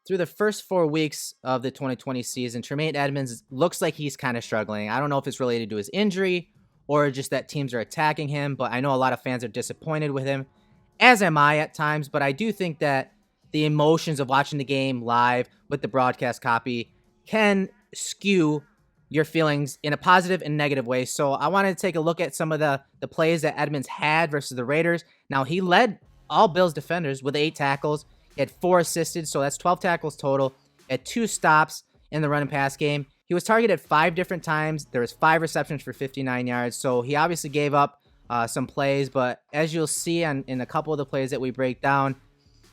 through the first 4 weeks of the 2020 season, Tremaine Edmunds looks like he's kind of struggling. I don't know if it's related to his injury or just that teams are attacking him, but I know a lot of fans are disappointed with him, as am I at times. But I do think that the emotions of watching the game live with the broadcast copy can skew your feelings in a positive and negative way. So I wanted to take a look at some of the plays that Edmunds had versus the Raiders. Now, he led all Bills defenders with 8 tackles. He had 4 assisted, so that's 12 tackles total. He had 2 stops in the run and pass game. He was targeted 5 different times. There was 5 receptions for 59 yards, so he obviously gave up some plays, but as you'll see in a couple of the plays that we break down,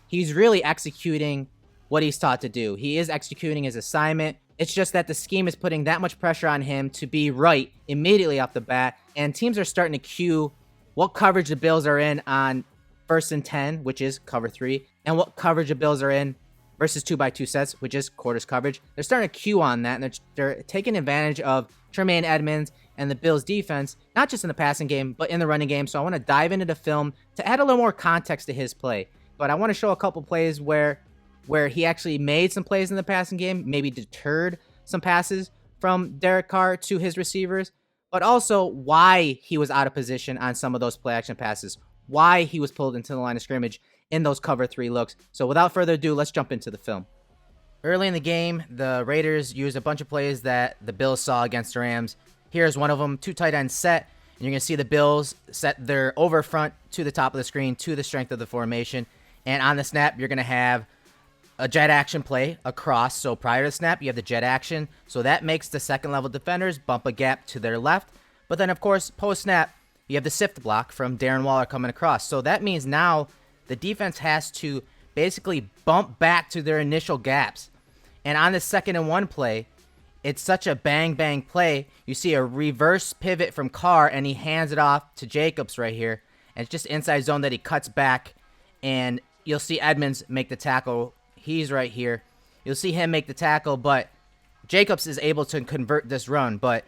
he's really executing what he's taught to do. He is executing his assignment. It's just that the scheme is putting that much pressure on him to be right immediately off the bat, and teams are starting to cue what coverage the Bills are in on 1st and 10, which is cover 3, and what coverage the Bills are in versus 2x2 sets, which is quarters coverage. They're starting to cue on that, and they're taking advantage of Tremaine Edmunds and the Bills defense, not just in the passing game, but in the running game. So I want to dive into the film to add a little more context to his play. But I want to show a couple plays where he actually made some plays in the passing game, maybe deterred some passes from Derek Carr to his receivers, but also why he was out of position on some of those play action passes, why he was pulled into the line of scrimmage in those cover 3 looks. So without further ado, let's jump into the film. Early in the game, the Raiders used a bunch of plays that the Bills saw against the Rams. Here's one of them, 2 tight ends set, and you're going to see the Bills set their over front to the top of the screen to the strength of the formation. And on the snap, you're going to have a jet action play across. So prior to snap, you have the jet action. So that makes the second level defenders bump a gap to their left. But then, of course, post snap, you have the sift block from Darren Waller coming across. So that means now the defense has to basically bump back to their initial gaps. And on the 2nd and 1 play, it's such a bang play. You see a reverse pivot from Carr, and he hands it off to Jacobs right here. And it's just inside zone that he cuts back, and you'll see Edmunds make the tackle. He's right here. You'll see him make the tackle, but Jacobs is able to convert this run. But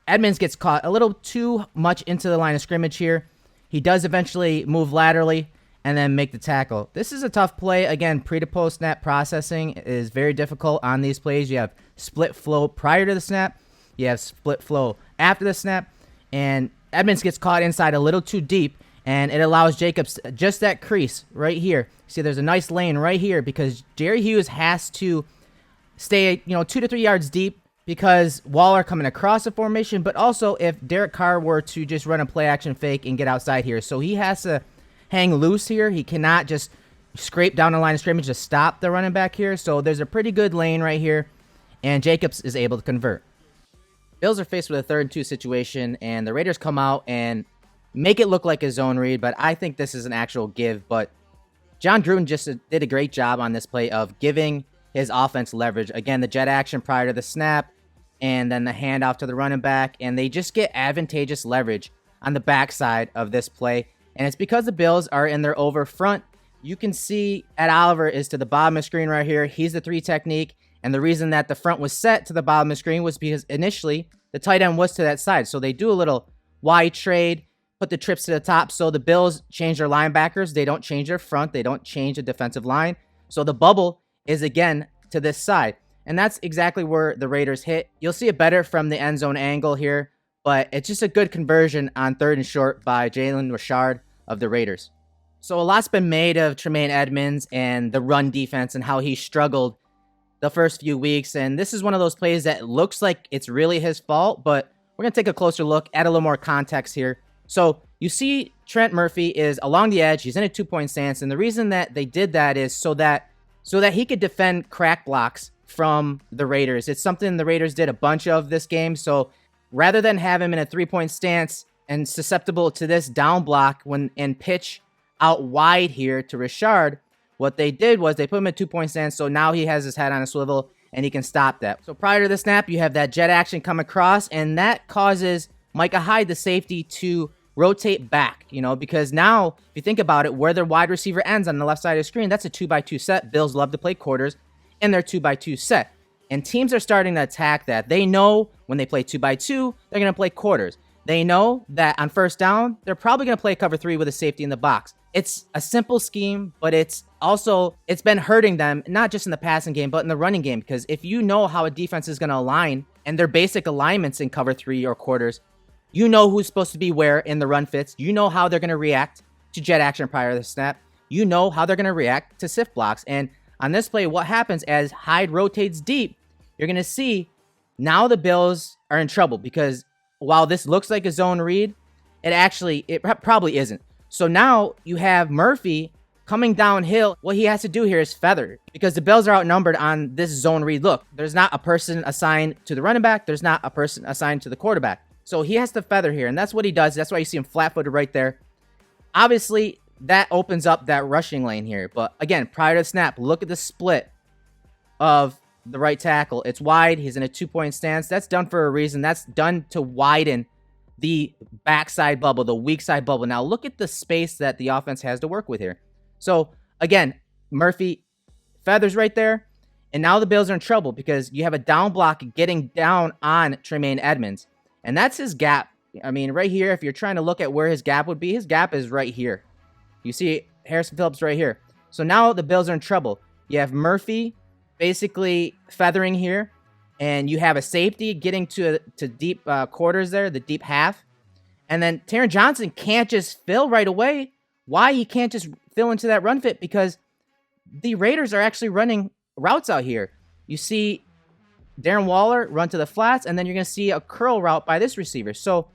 Edmunds gets caught a little too much into the line of scrimmage here. He does eventually move laterally and then make the tackle. This is a tough play. Again, pre to post snap processing is very difficult on these plays. You have split flow prior to the snap. You have split flow after the snap. And Edmunds gets caught inside a little too deep, and it allows Jacobs just that crease right here. See, there's a nice lane right here because Jerry Hughes has to stay, 2 to 3 yards deep because Waller coming across the formation, but also if Derek Carr were to just run a play action fake and get outside here. So he has to hang loose here. He cannot just scrape down the line of scrimmage to stop the running back here. So there's a pretty good lane right here, and Jacobs is able to convert. Bills are faced with a 3rd and 2 situation, and the Raiders come out and make it look like a zone read, but I think this is an actual give. But John Gruden just did a great job on this play of giving his offense leverage. Again, the jet action prior to the snap, and then the handoff to the running back, and they just get advantageous leverage on the backside of this play. And it's because the Bills are in their over front. You can see Ed Oliver is to the bottom of the screen right here. He's the 3 technique. And the reason that the front was set to the bottom of the screen was because initially the tight end was to that side. So they do a little wide trade, put the trips to the top. So the Bills change their linebackers. They don't change their front. They don't change the defensive line. So the bubble is again to this side. And that's exactly where the Raiders hit. You'll see it better from the end zone angle here, but it's just a good conversion on 3rd and short by Jalen Richard of the Raiders. So a lot's been made of Tremaine Edmunds and the run defense and how he struggled the first few weeks. And this is one of those plays that looks like it's really his fault, but we're going to take a closer look, add a little more context here. So you see Trent Murphy is along the edge. He's in a 2-point stance. And the reason that they did that is so that he could defend crack blocks from the Raiders. It's something the Raiders did a bunch of this game. So rather than have him in a 3-point stance and susceptible to this down block and pitch out wide here to Richard, what they did was they put him in a 2-point stance. So now he has his head on a swivel and he can stop that. So prior to the snap, you have that jet action come across, and that causes Micah Hyde, the safety, to rotate back, because now if you think about it, where their wide receiver ends on the left side of the screen, that's a 2x2 set. Bills love to play quarters in their 2x2 set. And teams are starting to attack that. They know when they play 2x2, they're going to play quarters. They know that on 1st down, they're probably going to play cover 3 with a safety in the box. It's a simple scheme, but it's Also, it's been hurting them, not just in the passing game, but in the running game. Because if you know how a defense is going to align and their basic alignments in cover 3 or quarters, you know who's supposed to be where in the run fits. You know how they're going to react to jet action prior to the snap. You know how they're going to react to sift blocks. And on this play, what happens as Hyde rotates deep, you're going to see now the Bills are in trouble because while this looks like a zone read, it probably isn't. So now you have Murphy coming downhill. What he has to do here is feather because the Bills are outnumbered on this zone read look. There's not a person assigned to the running back. There's not a person assigned to the quarterback. So he has to feather here, and that's what he does. That's why you see him flat-footed right there. Obviously, that opens up that rushing lane here. But again, prior to the snap, look at the split of the right tackle. It's wide. He's in a 2-point stance. That's done for a reason. That's done to widen the backside bubble, the weak side bubble. Now, look at the space that the offense has to work with here. So, again, Murphy feathers right there. And now the Bills are in trouble because you have a down block getting down on Tremaine Edmunds. And that's his gap. I mean, right here, if you're trying to look at where his gap would be, his gap is right here. You see Harrison Phillips right here. So now the Bills are in trouble. You have Murphy basically feathering here. And you have a safety getting to deep quarters there, the deep half. And then Deterring Johnson can't just fill right away. Why he can't just fill into that run fit? Because the Raiders are actually running routes out here. You see Darren Waller run to the flats, and then you're going to see a curl route by this receiver. So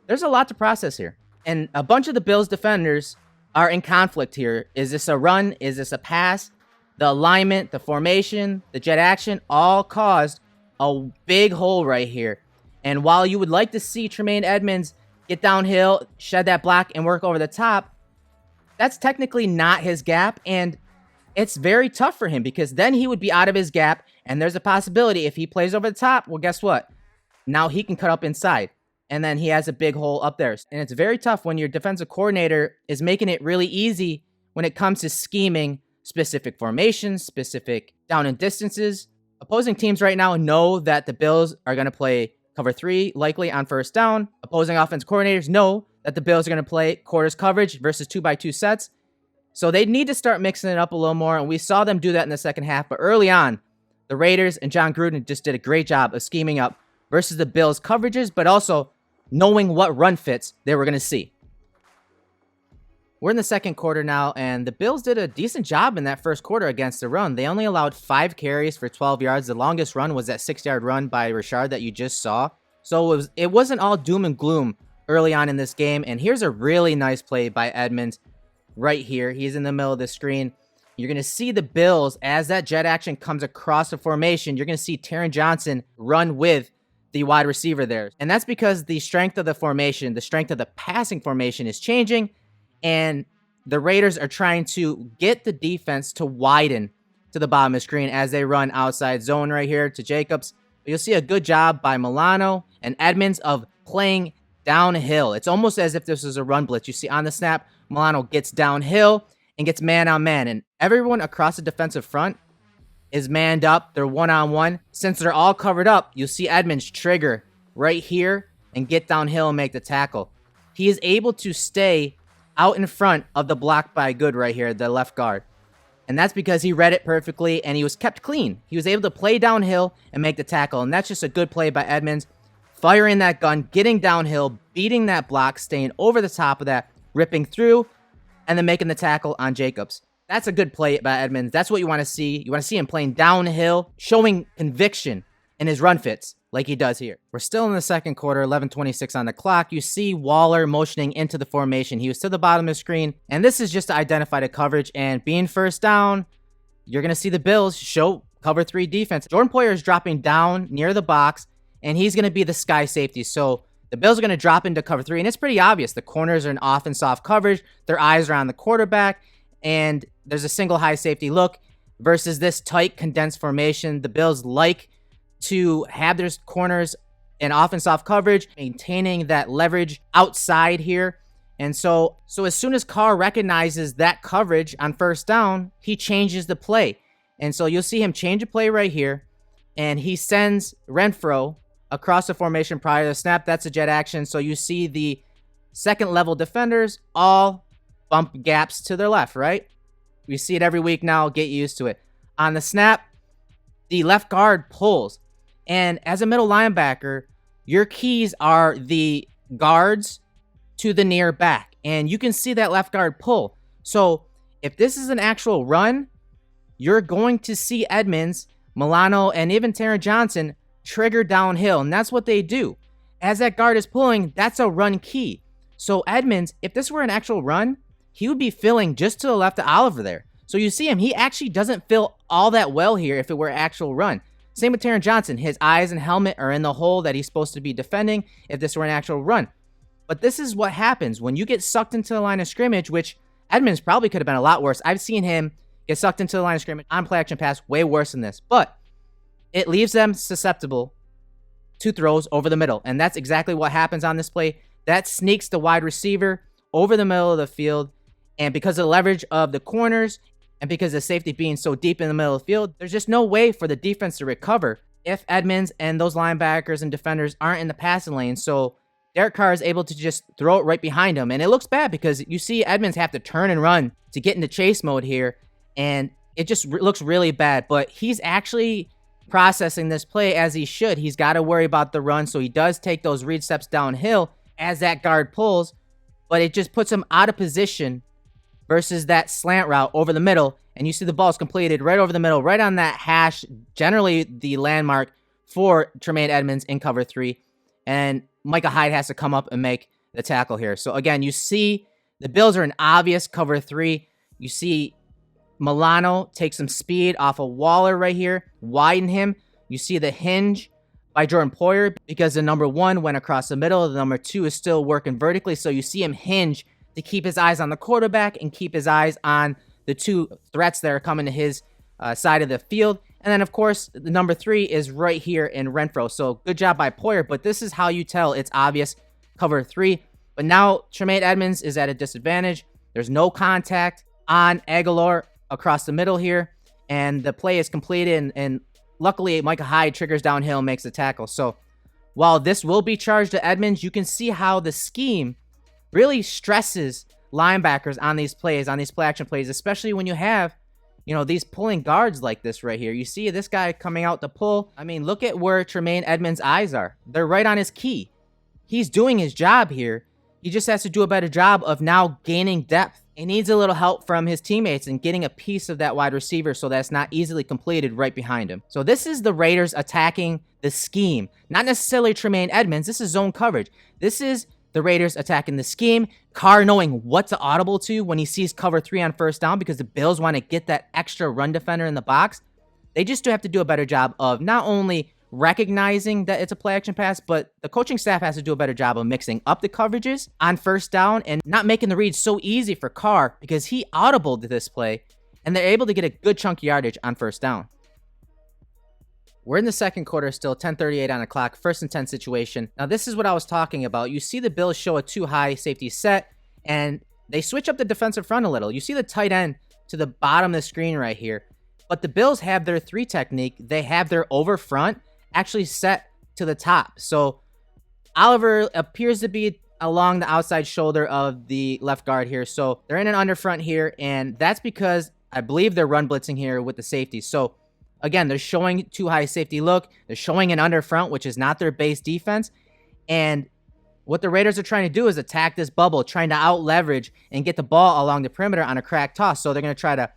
there's a lot to process here. And a bunch of the Bills defenders are in conflict here. Is this a run? Is this a pass? The alignment, the formation, the jet action all caused a big hole right here. And while you would like to see Tremaine Edmunds get downhill, shed that block, and work over the top, that's technically not his gap. And it's very tough for him because then he would be out of his gap. And there's a possibility if he plays over the top, well, guess what? Now he can cut up inside. And then he has a big hole up there. And it's very tough when your defensive coordinator is making it really easy when it comes to scheming specific formations, specific down and distances. Opposing teams right now know that the Bills are going to play cover 3, likely on first down. Opposing offense coordinators know that the Bills are going to play quarters coverage versus 2x2 sets. So they need to start mixing it up a little more. And we saw them do that in the second half. But early on, the Raiders and John Gruden just did a great job of scheming up versus the Bills' coverages, but also knowing what run fits they were going to see. We're in the second quarter now, and the Bills did a decent job in that first quarter against the run. They only allowed 5 carries for 12 yards. The longest run was that 6-yard run by Richard that you just saw. So it wasn't all doom and gloom early on in this game. And here's a really nice play by Edmunds right here. He's in the middle of the screen. You're going to see the Bills, as that jet action comes across the formation, you're going to see Deterring Johnson run with the wide receiver there. And that's because the strength of the formation, the strength of the passing formation is changing. And the Raiders are trying to get the defense to widen to the bottom of the screen as they run outside zone right here to Jacobs. But you'll see a good job by Milano and Edmunds of playing downhill. It's almost as if this was a run blitz. You see on the snap, Milano gets downhill and gets man on man. And everyone across the defensive front is manned up. They're one-on-one. Since they're all covered up, you'll see Edmunds trigger right here and get downhill and make the tackle. He is able to stay out in front of the block by Good right here, the left guard. And that's because he read it perfectly and he was kept clean. He was able to play downhill and make the tackle. And that's just a good play by Edmunds. Firing that gun, getting downhill, beating that block, staying over the top of that, ripping through, and then making the tackle on Jacobs. That's a good play by Edmunds. That's what you want to see. You want to see him playing downhill, showing conviction in his run fits like he does here. We're still in the second quarter, 11:26 on the clock. You see Waller motioning into the formation. He was to the bottom of the screen, and this is just to identify the coverage. And being first down, you're going to see the Bills show cover 3 defense. Jordan Poyer is dropping down near the box, and he's going to be the sky safety. So the Bills are going to drop into cover 3, and it's pretty obvious. The corners are in off and soft coverage. Their eyes are on the quarterback, and there's a single high safety look versus this tight condensed formation. The Bills like to have their corners in off and soft coverage, maintaining that leverage outside here. And so as soon as Carr recognizes that coverage on first down, he changes the play. And so you'll see him change a play right here, and he sends Renfro across the formation prior to the snap. That's a jet action. So you see the second level defenders all bump gaps to their left, right? We see it every week now. Get used to it. On the snap, the left guard pulls. And as a middle linebacker, your keys are the guards to the near back. And you can see that left guard pull. So if this is an actual run, you're going to see Edmunds, Milano, and even Taron Johnson trigger downhill. And that's what they do. As that guard is pulling, that's a run key. So Edmunds, if this were an actual run, he would be filling just to the left of Oliver there. So you see him, he actually doesn't fill all that well here if it were an actual run. Same with Taron Johnson. His eyes and helmet are in the hole that he's supposed to be defending if this were an actual run. But this is what happens when you get sucked into the line of scrimmage, which Edmunds probably could have been a lot worse. I've seen him get sucked into the line of scrimmage on play action pass way worse than this. But it leaves them susceptible to throws over the middle. And that's exactly what happens on this play. That sneaks the wide receiver over the middle of the field. And because of the leverage of the corners and because of safety being so deep in the middle of the field, there's just no way for the defense to recover if Edmunds and those linebackers and defenders aren't in the passing lane. So Derek Carr is able to just throw it right behind him. And it looks bad because you see Edmunds have to turn and run to get into chase mode here. And it just looks really bad. But he's actually processing this play as he should. He's got to worry about the run. So he does take those read steps downhill as that guard pulls. But it just puts him out of position versus that slant route over the middle. And you see the ball is completed right over the middle, right on that hash, generally the landmark for Tremaine Edmunds in cover 3. And Micah Hyde has to come up and make the tackle here. So again, you see the Bills are an obvious cover 3. You see Milano take some speed off of Waller right here, widen him. You see the hinge by Jordan Poyer because the number 1 went across the middle. The number 2 is still working vertically. So you see him hinge to keep his eyes on the quarterback and keep his eyes on the 2 threats that are coming to his side of the field. And then, of course, the number 3 is right here in Renfro. So good job by Poyer, but this is how you tell it's obvious cover 3. But now Tremaine Edmunds is at a disadvantage. There's no contact on Aguilar across the middle here, and the play is completed, and luckily Micah Hyde triggers downhill and makes the tackle. So while this will be charged to Edmunds, you can see how the scheme really stresses linebackers on these plays, on these play action plays, especially when you have, you know, these pulling guards like this right here. You see this guy coming out to pull. I mean, look at where Tremaine Edmunds' eyes are. They're right on his key. He's doing his job here. He just has to do a better job of now gaining depth. He needs a little help from his teammates and getting a piece of that wide receiver so that's not easily completed right behind him. So this is the Raiders attacking the scheme. Not necessarily Tremaine Edmunds. This is zone coverage. This is the Raiders attacking the scheme. Carr knowing what to audible to when he sees cover 3 on first down because the Bills want to get that extra run defender in the box. They just do have to do a better job of not only recognizing that it's a play action pass, but the coaching staff has to do a better job of mixing up the coverages on first down and not making the read so easy for Carr because he audibled this play and they're able to get a good chunk of yardage on first down. We're in the second quarter still, 10:38 on the clock, 1st and 10 situation. Now this is what I was talking about. You see the Bills show a 2-high safety set and they switch up the defensive front a little. You see the tight end to the bottom of the screen right here, but the Bills have their 3 technique. They have their over front actually set to the top. So Oliver appears to be along the outside shoulder of the left guard here. So they're in an under front here, and that's because I believe they're run blitzing here with the safety. So again, they're showing 2-high safety look. They're showing an under front, which is not their base defense. And what the Raiders are trying to do is attack this bubble, trying to out leverage and get the ball along the perimeter on a crack toss. So they're going to try to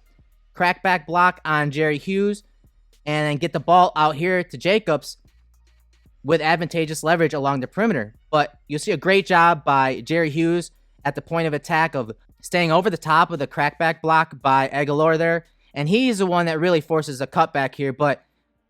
crack back block on Jerry Hughes and then get the ball out here to Jacobs with advantageous leverage along the perimeter. But you'll see a great job by Jerry Hughes at the point of attack of staying over the top of the crackback block by Aguilar there. And he's the one that really forces a cutback here. But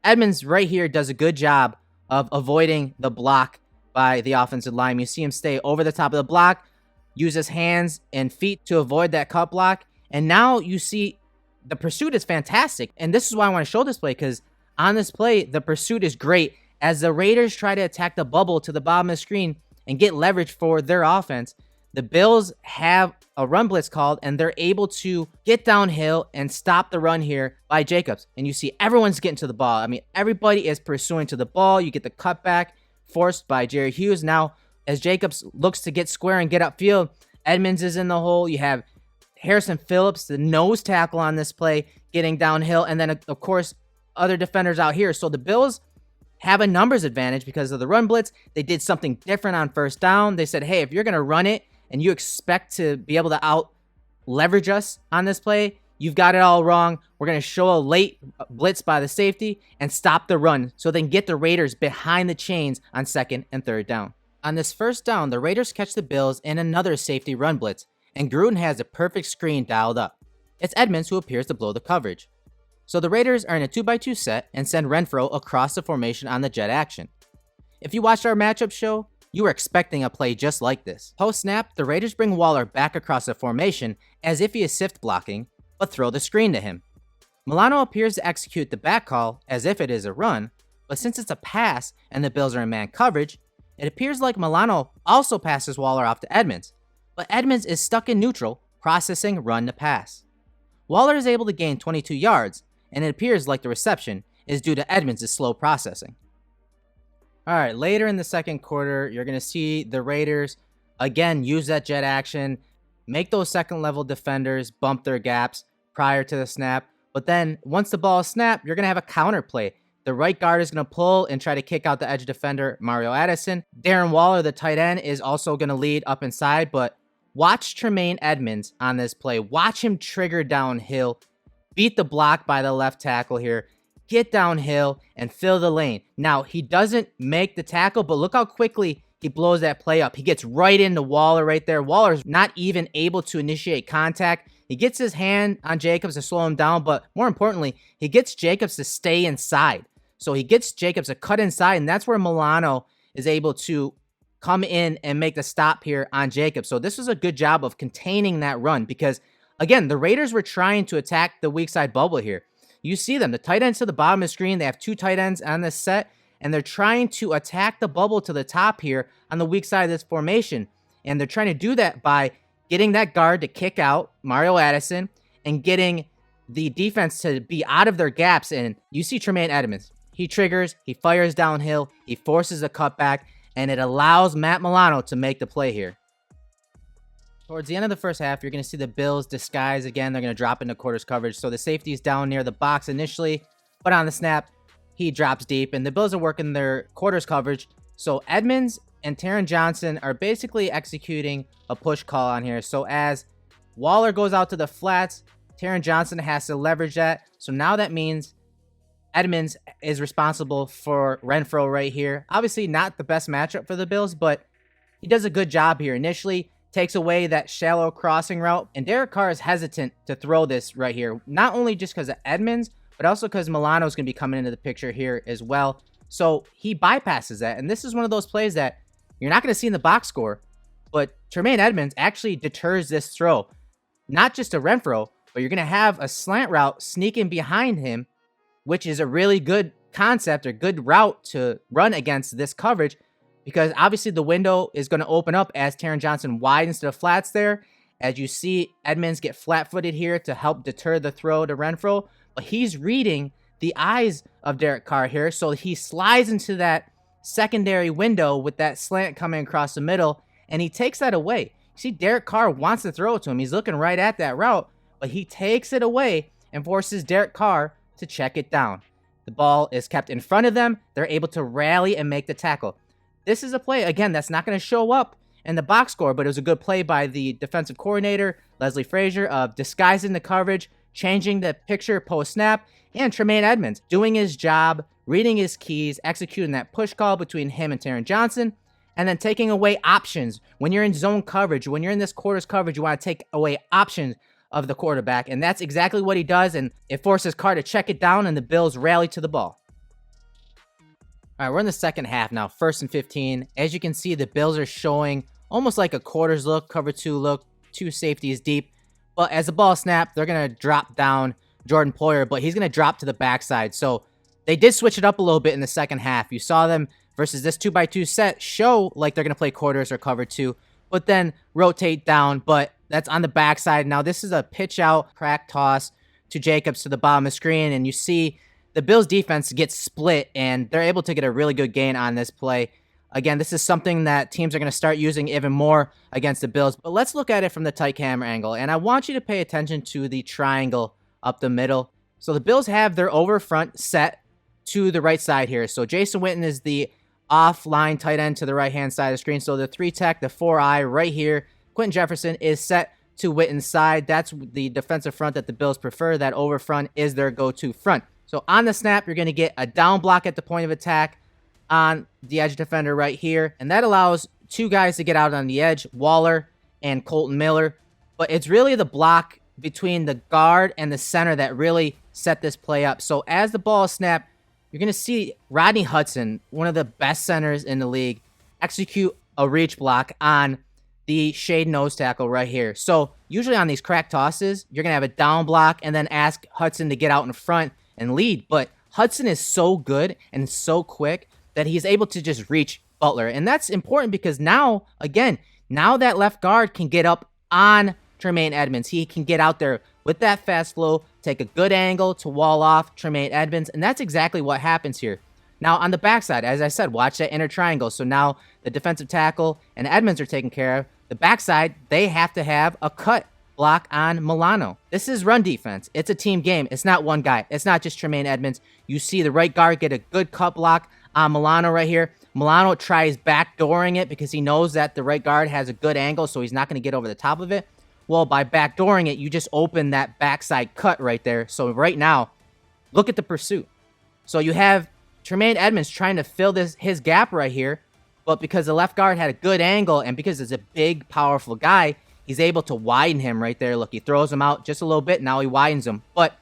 Edmunds right here does a good job of avoiding the block by the offensive line. You see him stay over the top of the block, use his hands and feet to avoid that cut block. And now you see the pursuit is fantastic. And this is why I want to show this play, because on this play, the pursuit is great. As the Raiders try to attack the bubble to the bottom of the screen and get leverage for their offense, the Bills have a run blitz called, and they're able to get downhill and stop the run here by Jacobs. And you see everyone's getting to the ball. I mean, everybody is pursuing to the ball. You get the cutback forced by Jerry Hughes. Now, as Jacobs looks to get square and get upfield, Edmunds is in the hole. You have Harrison Phillips, the nose tackle on this play, getting downhill. And then, of course, other defenders out here. So the Bills have a numbers advantage because of the run blitz. They did something different on first down. They said, hey, if you're going to run it and you expect to be able to out leverage us on this play, you've got it all wrong. We're going to show a late blitz by the safety and stop the run so they can get the Raiders behind the chains on second and third down. On this first down, the Raiders catch the Bills in another safety run blitz, and Gruden has a perfect screen dialed up. It's Edmunds who appears to blow the coverage. So the Raiders are in a 2x2 set and send Renfrow across the formation on the jet action. If you watched our matchup show, you were expecting a play just like this. Post-snap, the Raiders bring Waller back across the formation as if he is sift blocking, but throw the screen to him. Milano appears to execute the back call as if it is a run, but since it's a pass and the Bills are in man coverage, it appears like Milano also passes Waller off to Edmunds, but Edmunds is stuck in neutral, processing run to pass. Waller is able to gain 22 yards, and it appears like the reception is due to Edmunds' slow processing. Alright, later in the second quarter, you're going to see the Raiders again use that jet action, make those second level defenders bump their gaps prior to the snap, but then once the ball is snapped, you're going to have a counter play. The right guard is going to pull and try to kick out the edge defender, Mario Addison. Darren Waller, the tight end, is also going to lead up inside, but watch Tremaine Edmunds on this play. Watch him trigger downhill, beat the block by the left tackle here, get downhill, and fill the lane. Now, he doesn't make the tackle, but look how quickly he blows that play up. He gets right into Waller right there. Waller's not even able to initiate contact. He gets his hand on Jacobs to slow him down, but more importantly, he gets Jacobs to stay inside. So he gets Jacobs to cut inside, and that's where Milano is able to come in and make the stop here on Jacobs. So this was a good job of containing that run because, again, the Raiders were trying to attack the weak side bubble here. You see them, the tight ends to the bottom of the screen. They have two tight ends on this set, and they're trying to attack the bubble to the top here on the weak side of this formation. And they're trying to do that by getting that guard to kick out, Mario Addison, and getting the defense to be out of their gaps. And you see Tremaine Edmunds. He triggers, he fires downhill, he forces a cutback, and it allows Matt Milano to make the play here. Towards the end of the first half, you're going to see the Bills disguise again. They're going to drop into quarters coverage. So the safety is down near the box initially, but on the snap, he drops deep, and the Bills are working their quarters coverage. So Edmunds and Taron Johnson are basically executing a push call on here. So as Waller goes out to the flats, Taron Johnson has to leverage that. So now that means Edmunds is responsible for Renfrow right here. Obviously not the best matchup for the Bills, but he does a good job here. Initially takes away that shallow crossing route, and Derek Carr is hesitant to throw this right here. Not only just because of Edmunds, but also because Milano is going to be coming into the picture here as well. So he bypasses that, and this is one of those plays that you're not going to see in the box score, but Tremaine Edmunds actually deters this throw. Not just to Renfrow, but you're going to have a slant route sneaking behind him, which is a really good concept or good route to run against this coverage because obviously the window is going to open up as Taron Johnson widens to the flats there. As you see Edmunds get flat-footed here to help deter the throw to Renfrow, but he's reading the eyes of Derek Carr here, so he slides into that secondary window with that slant coming across the middle, and he takes that away. You see Derek Carr wants to throw it to him. He's looking right at that route, but he takes it away and forces Derek Carr to check it down. The ball is kept in front of them. They're able to rally and make the tackle. This is a play, again, that's not going to show up in the box score, but it was a good play by the defensive coordinator, Leslie Frazier, of disguising the coverage, changing the picture post-snap, and Tremaine Edmunds doing his job, reading his keys, executing that push call between him and Taron Johnson, and then taking away options. When you're in zone coverage, when you're in this quarters coverage, you want to take away options of the quarterback, and that's exactly what he does, and it forces Carr to check it down, and the Bills rally to the ball. All right, we're in the second half now, 1st and 15. As you can see, the Bills are showing almost like a quarters look, cover two look, two safeties deep, but as the ball snapped, they're going to drop down Jordan Poyer, but he's going to drop to the backside, so they did switch it up a little bit in the second half. You saw them versus this 2x2 set show like they're going to play quarters or cover two, but then rotate down, but that's on the backside. Now, this is a pitch out, crack toss to Jacobs to the bottom of the screen, and you see the Bills defense gets split, and they're able to get a really good gain on this play. Again, this is something that teams are going to start using even more against the Bills. But let's look at it from the tight camera angle. And I want you to pay attention to the triangle up the middle. So the Bills have their over front set to the right side here. So Jason Witten is the offline tight end to the right-hand side of the screen. So the 3-tech, the 4-eye right here. Quentin Jefferson is set to Witten's side. That's the defensive front that the Bills prefer. That over front is their go-to front. So on the snap, you're going to get a down block at the point of attack on the edge defender right here. And that allows two guys to get out on the edge, Waller and Colton Miller. But it's really the block between the guard and the center that really set this play up. So as the ball is snapped, you're going to see Rodney Hudson, one of the best centers in the league, execute a reach block on the shade nose tackle right here. So usually on these crack tosses, you're going to have a down block and then ask Hudson to get out in front and lead. But Hudson is so good and so quick that he's able to just reach Butler. And that's important because now, again, now that left guard can get up on Tremaine Edmunds. He can get out there with that fast flow, take a good angle to wall off Tremaine Edmunds. And that's exactly what happens here. Now, on the backside, as I said, watch that inner triangle. So now the defensive tackle and Edmunds are taken care of. The backside, they have to have a cut block on Milano. This is run defense. It's a team game. It's not one guy. It's not just Tremaine Edmunds. You see the right guard get a good cut block on Milano right here. Milano tries backdooring it because he knows that the right guard has a good angle, so he's not going to get over the top of it. Well, by backdooring it, you just open that backside cut right there. So right now, look at the pursuit. So you have Tremaine Edmunds trying to fill his gap right here, but because the left guard had a good angle and because it's a big, powerful guy, he's able to widen him right there. Look, he throws him out just a little bit. Now he widens him. But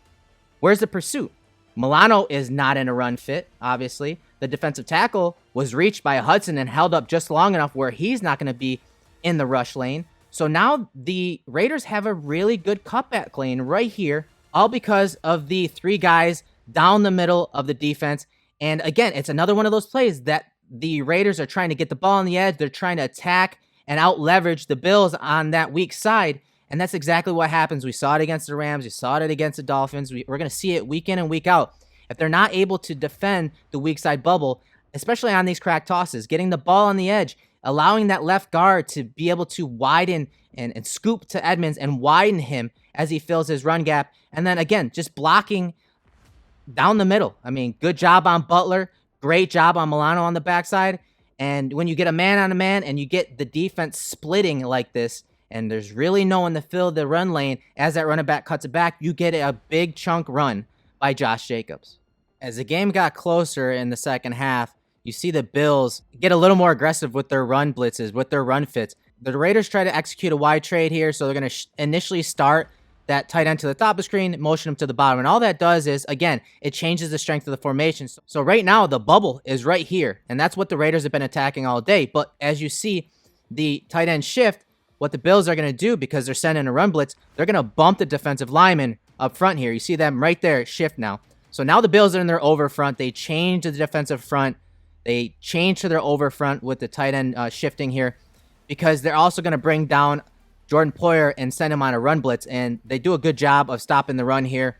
where's the pursuit? Milano is not in a run fit, obviously. The defensive tackle was reached by Hudson and held up just long enough where he's not going to be in the rush lane. So now the Raiders have a really good cutback lane right here, all because of the three guys down the middle of the defense. And again, it's another one of those plays that the Raiders are trying to get the ball on the edge. They're trying to attack and out-leverage the Bills on that weak side. And that's exactly what happens. We saw it against the Rams. We saw it against the Dolphins. We're going to see it week in and week out. If they're not able to defend the weak side bubble, especially on these crack tosses, getting the ball on the edge, allowing that left guard to be able to widen and scoop to Edmunds and widen him as he fills his run gap. And then again, just blocking down the middle. I mean, good job on Butler. Great job on Milano on the backside. And when you get a man on a man and you get the defense splitting like this, and there's really no one to fill the run lane as that running back cuts it back, you get a big chunk run by Josh Jacobs. As the game got closer in the second half, you see the Bills get a little more aggressive with their run blitzes, with their run fits. The Raiders try to execute a wide trade here, so they're going to initially start that tight end to the top of the screen, motion him to the bottom. And all that does is, again, it changes the strength of the formation. So right now, the bubble is right here, and that's what the Raiders have been attacking all day. But as you see the tight end shift, what the Bills are going to do, because they're sending a run blitz, they're going to bump the defensive lineman up front here. You see them right there shift now. So now the Bills are in their over front. They change to the defensive front. They change to their over front with the tight end shifting here, because they're also going to bring down Jordan Poyer and send him on a run blitz. And they do a good job of stopping the run here.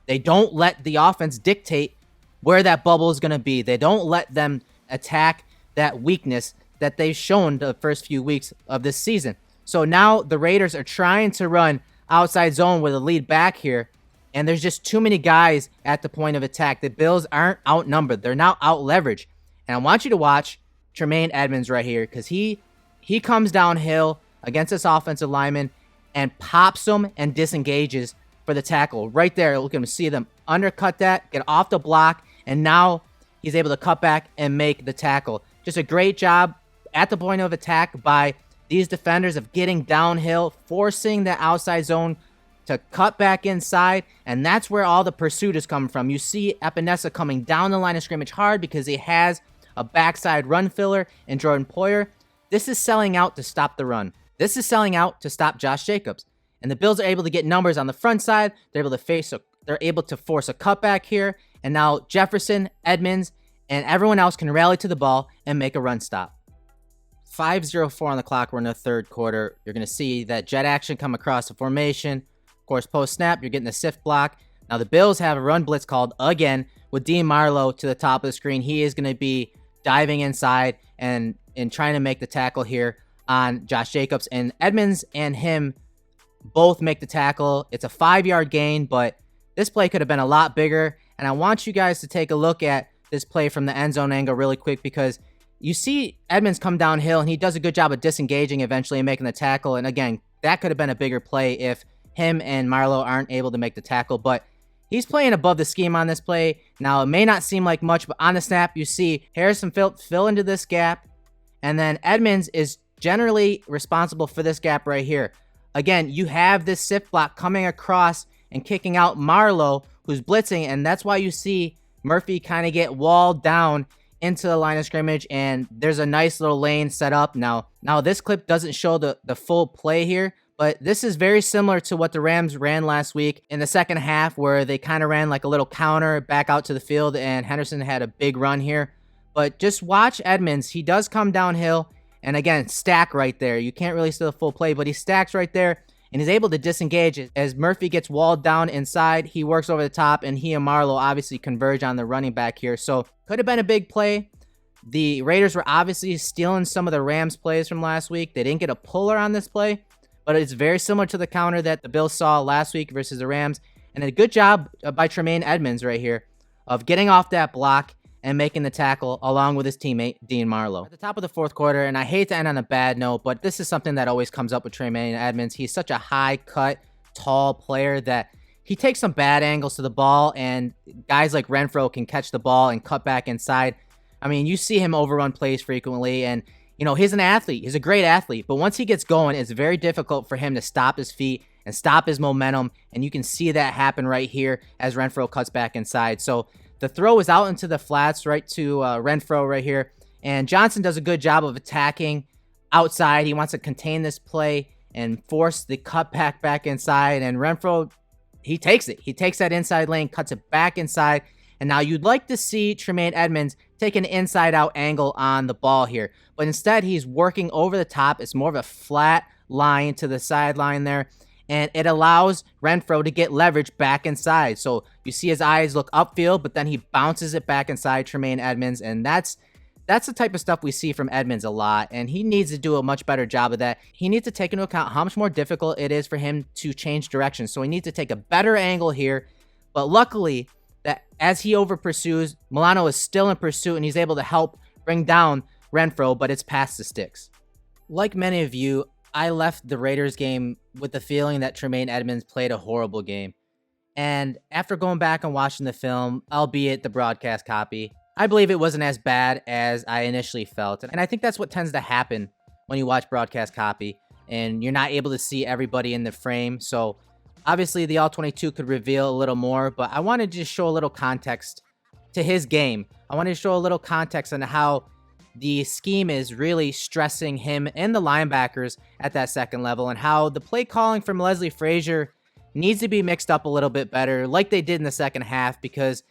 They don't let the offense dictate where that bubble is going to be. They don't let them attack that weakness that they've shown the first few weeks of this season. So now the Raiders are trying to run outside zone with a lead back here, and there's just too many guys at the point of attack. The Bills aren't outnumbered. They're now out-leveraged. And I want you to watch Tremaine Edmunds right here, because he comes downhill against this offensive lineman and pops them and disengages for the tackle. Right there, look at him, see them undercut that, get off the block, and now he's able to cut back and make the tackle. Just a great job at the point of attack by these defenders of getting downhill, forcing the outside zone to cut back inside, and that's where all the pursuit is coming from. You see Epinesa coming down the line of scrimmage hard because he has a backside run filler in Jordan Poyer. This is selling out to stop the run. This is selling out to stop Josh Jacobs. And the Bills are able to get numbers on the front side. They're able to force a cutback here, and now Jefferson, Edmunds, and everyone else can rally to the ball and make a run stop. 5:04 on the clock. We're in the third quarter. You're going to see that jet action come across the formation. Of course, post-snap, you're getting the sift block. Now, the Bills have a run blitz called again with Dean Marlowe to the top of the screen. He is going to be diving inside and trying to make the tackle here on Josh Jacobs. And Edmunds and him both make the tackle. It's a 5-yard gain, but this play could have been a lot bigger. And I want you guys to take a look at this play from the end zone angle really quick, because you see Edmunds come downhill and he does a good job of disengaging eventually and making the tackle. And again, that could have been a bigger play if him and Marlowe aren't able to make the tackle, but he's playing above the scheme on this play. Now, it may not seem like much, but on the snap, you see Harrison fill into this gap, and then Edmunds is generally responsible for this gap right here. Again, you have this sift block coming across and kicking out Marlowe, who's blitzing, and that's why you see Murphy kind of get walled down into the line of scrimmage, and there's a nice little lane set up. Now this clip doesn't show the full play here, but this is very similar to what the Rams ran last week in the second half, where they kind of ran like a little counter back out to the field, and Henderson had a big run here. But just watch Edmunds. He does come downhill, and again, stack right there. You can't really see the full play, but he stacks right there, and he's able to disengage. As Murphy gets walled down inside, he works over the top, and he and Marlowe obviously converge on the running back here. So could have been a big play. The Raiders were obviously stealing some of the Rams plays from last week. They didn't get a puller on this play, but it's very similar to the counter that the Bills saw last week versus the Rams. And a good job by Tremaine Edmunds right here of getting off that block and making the tackle along with his teammate, Dean Marlowe. At the top of the fourth quarter, and I hate to end on a bad note, but this is something that always comes up with Tremaine Edmunds. He's such a high-cut, tall player that he takes some bad angles to the ball, and guys like Renfrow can catch the ball and cut back inside. I mean, you see him overrun plays frequently, and you know, he's an athlete. He's a great athlete. But once he gets going, it's very difficult for him to stop his feet and stop his momentum. And you can see that happen right here as Renfrow cuts back inside. So the throw is out into the flats right to Renfrow right here. And Johnson does a good job of attacking outside. He wants to contain this play and force the cutback back inside. And Renfrow, he takes it. He takes that inside lane, cuts it back inside. And now you'd like to see Tremaine Edmunds take an inside-out angle on the ball here. But instead, he's working over the top. It's more of a flat line to the sideline there. And it allows Renfrow to get leverage back inside. So you see his eyes look upfield, but then he bounces it back inside Tremaine Edmunds. And that's the type of stuff we see from Edmunds a lot. And he needs to do a much better job of that. He needs to take into account how much more difficult it is for him to change direction. So he needs to take a better angle here. But luckily, that as he over pursues, Milano is still in pursuit, and he's able to help bring down Renfrow, but it's past the sticks. Like many of you, I left the Raiders game with the feeling that Tremaine Edmunds played a horrible game. And after going back and watching the film, albeit the broadcast copy, I believe it wasn't as bad as I initially felt. And I think that's what tends to happen when you watch broadcast copy and you're not able to see everybody in the frame. So obviously, the All-22 could reveal a little more, but I wanted to just show a little context to his game. I wanted to show a little context on how the scheme is really stressing him and the linebackers at that second level, and how the play calling from Leslie Frazier needs to be mixed up a little bit better, like they did in the second half, because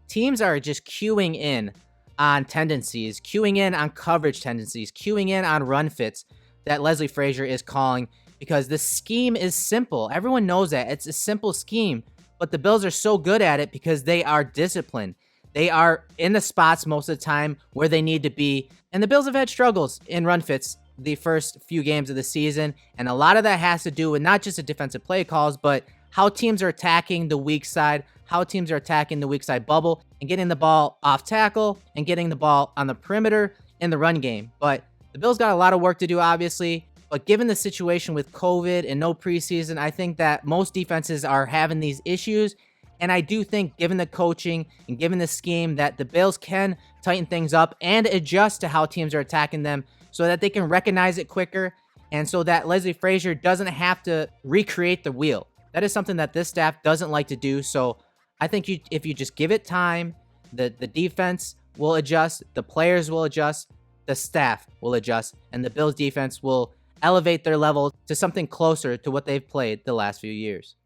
teams are just queuing in on tendencies, queuing in on coverage tendencies, queuing in on run fits that Leslie Frazier is calling, because the scheme is simple. Everyone knows that. It's a simple scheme, but the Bills are so good at it because they are disciplined. They are in the spots most of the time where they need to be, and the Bills have had struggles in run fits the first few games of the season, and a lot of that has to do with not just the defensive play calls, but how teams are attacking the weak side, how teams are attacking the weak side bubble, and getting the ball off tackle, and getting the ball on the perimeter in the run game. But the Bills got a lot of work to do, obviously. But given the situation with COVID and no preseason, I think that most defenses are having these issues. And I do think, given the coaching and given the scheme, that the Bills can tighten things up and adjust to how teams are attacking them so that they can recognize it quicker, and so that Leslie Frazier doesn't have to recreate the wheel. That is something that this staff doesn't like to do. So I think if you just give it time, the defense will adjust, the players will adjust, the staff will adjust, and the Bills defense will elevate their level to something closer to what they've played the last few years.